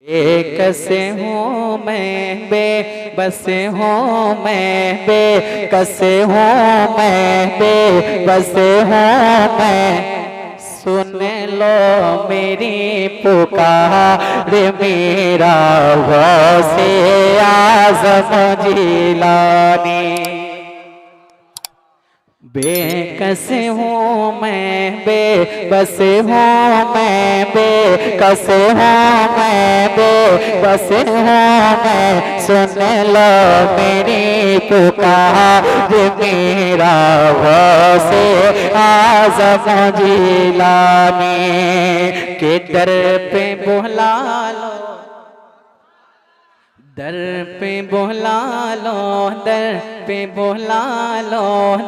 बेकसे हूँ मैं, बेबस हूँ मैं, बेकसे हूँ मैं, बेबस हूँ मैं। सुन लो मेरी पुकार, मेरा गौसे आज़म जिलानी। बेकस हूँ मैं, बेबस हूँ मैं, बेकस हूँ मैं, बेबस हूँ मैं। सुन लो मेरी पुकार, मेरा गौसे आज़म जिलानी। के दर पे बुला लो, दर पे बुला लो, दर पे बुला लो,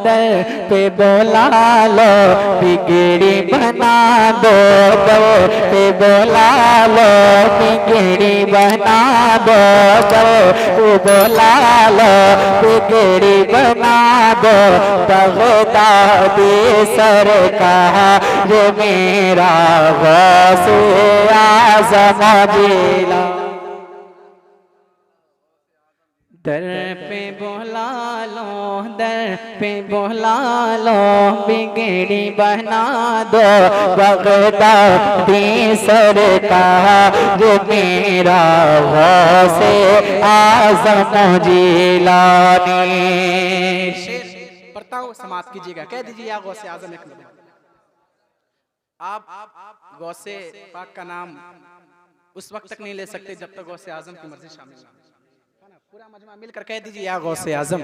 दर पे बुला लो। बिगड़ी बना दो, दर पे बुला लो, बिगड़ी बना दो, दर पे बुला लो, बिगड़ी बना दो। बगदादी सरकार मेरा गौसे आज़म जिला। दर पे बुला लो, दर पे बुला लो, बिगड़ी बना दो। बगदादी सरकार मेरा गौसे आज़म जिलानी। शेर पढ़ता हूँ, समाप्त कीजिएगा। कह दीजिए या गौसे आज़म एक मिनट। आप गौसे पाक का नाम उस वक्त तक नहीं ले सकते जब तक गौसे आज़म की मर्जी शामिल ना हो। पूरा मजमा मिलकर कह दीजिए या गौसे आज़म,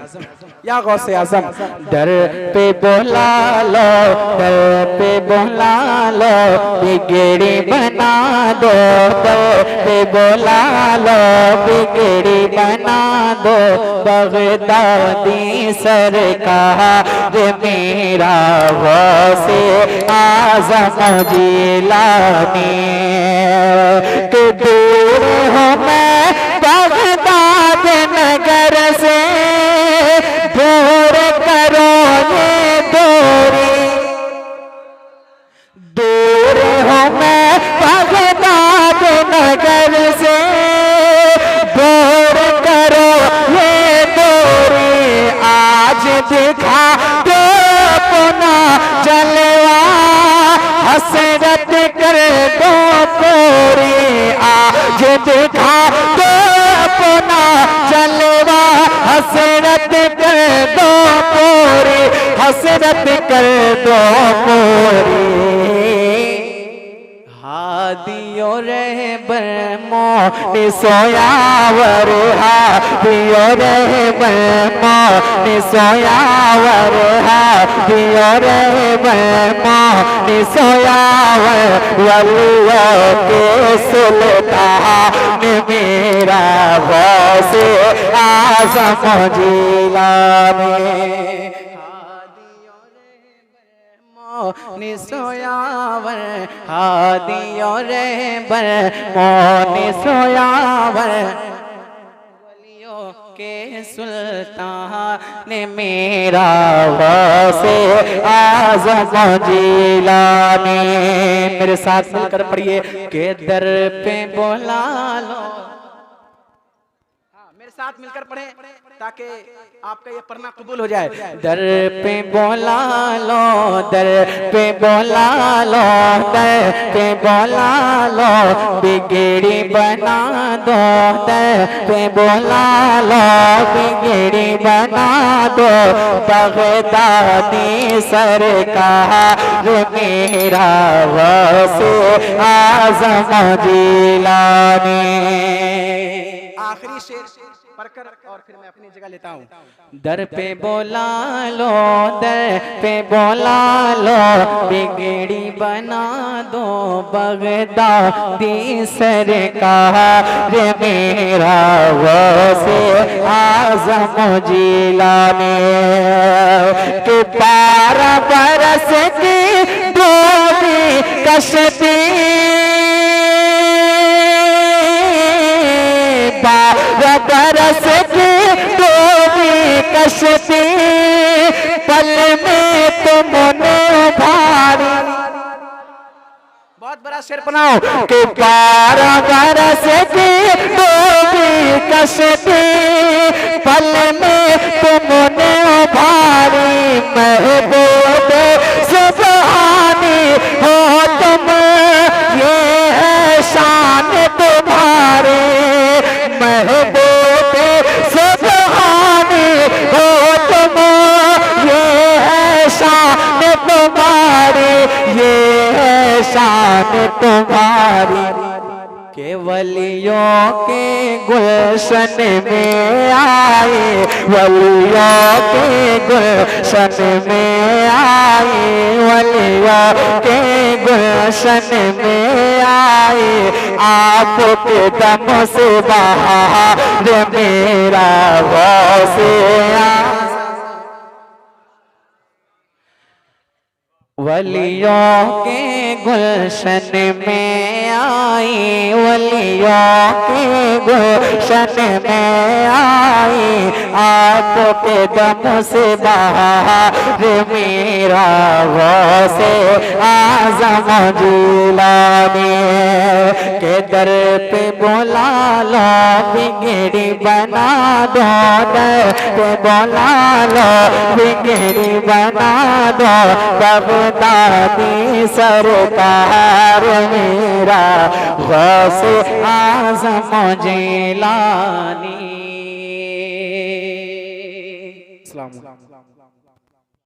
या गौसे आज़म। दर पे बुला लो, दर पे बुला लो, बिगड़ी बना दो, दर पे बुला लो, बिगड़ी बना दो। बगदादी सरकार मेरा गौसे आज़म जिलानी। कि दूर हो मैं बगदाद नगर से, दूर करो ये दूरी। दूर हो मैं बगदाद नगर से, दूर करो ये दूरी। आज दिखा दो अपना जलवा, हसरत कर दो पूरी। आज दिखा दो अपना जलवा, हसरत कर दो पूरी, हसरत कर दो पूरी। हादियो रहबर मोने सोयावर, हादियो रहबर मोने सोयावर, हादियो रहबर मोने सोयावर। वलियों के सुल्तान मेरा गौसे आज़म जिलानी। मोने सोयावर, हादियो रहबर मोने सोयावर। वलियों के सुल्तान मेरा गौसे आज़म जिलानी। मेरे साथ मिलकर पढ़िए। के दर पे बुला लो, मेरे साथ मिलकर पढ़ें ताकि आपका ये पढ़ना कबूल हो जाए। दर पे बुला लो, दर पे बुला लो, दर पे बुला लो, बिगड़ी बना दो, दर पे बुला लो, बिगड़ी बना दो। बगदादी सरकार मेरा गौसे आज़म जिलानी। आखिरी शेर पढ़कर और फिर मैं अपनी जगह लेता हूँ। दर पे बुला लो, दर पे बुला लो, बिगड़ी बना दो। बगदादी सरकार मेरा गौसे आज़म जिलानी। कि 12 बरस की डूबी कश्ती, 12 बरस की डूबी कश्ती, पल में तुमने उभारी। बहुत बड़ा शेर बनाओ। कि 12 बरस की मुश्किल पल में तुमने उभारी, महबूब सुबहानी हो तुम, ये है शान तुम्हारी। महबूब सुबहानी हो तुम, ये है शान तुम्हारी, ये है शान तुम्हारी। के वलियों के गुलशन में आए, वलियों के गुलशन में आए, वलियों के गुलशन में आए। आपके दम से बहार मेरा गौसे आज़म। वलियों के गुलशन में आई, वलियों के गुलशन में आई। आपके दम से बहार मेरा गौसे आज़म जिलानी। के दर पे बुला लो, बिगड़ी बना दो, दर पे बुला लो, बिगड़ी बना दो। बगदादी सरकार मेरा गौसे आज़म जिलानी। अस्सलाम वालेकुम।